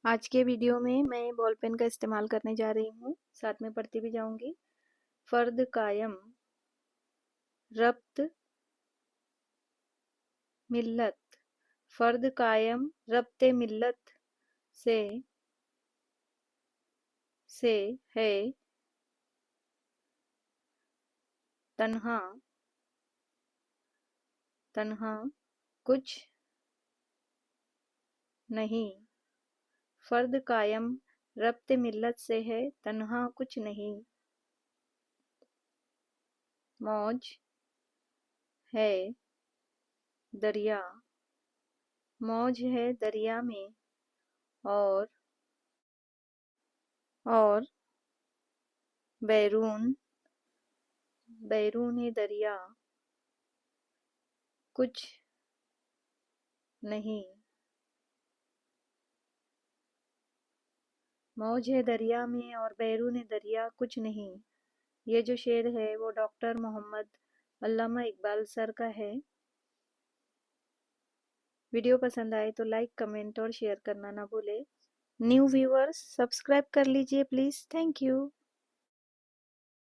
आज के वीडियो में मैं बॉल पेन का इस्तेमाल करने जा रही हूँ, साथ में पढ़ती भी जाऊंगी। फर्द कायम, रब्त, मिल्लत। फर्द कायम रब्ते मिल्लत से है तन्हा तन्हा कुछ नहीं। फर्द कायम रब्ते मिल्लत से है तन्हा कुछ नहीं। मौज है दरिया, मौज है दरिया में और बैरून बैरून दरिया कुछ नहीं। मौज है दरिया में और बैरून दरिया कुछ नहीं। ये जो शेर है वो डॉक्टर मोहम्मद अल्लामा इकबाल सर का है। वीडियो पसंद आए तो लाइक, कमेंट और शेयर करना ना भूले। न्यू व्यूअर्स सब्सक्राइब कर लीजिए प्लीज़। Thank you.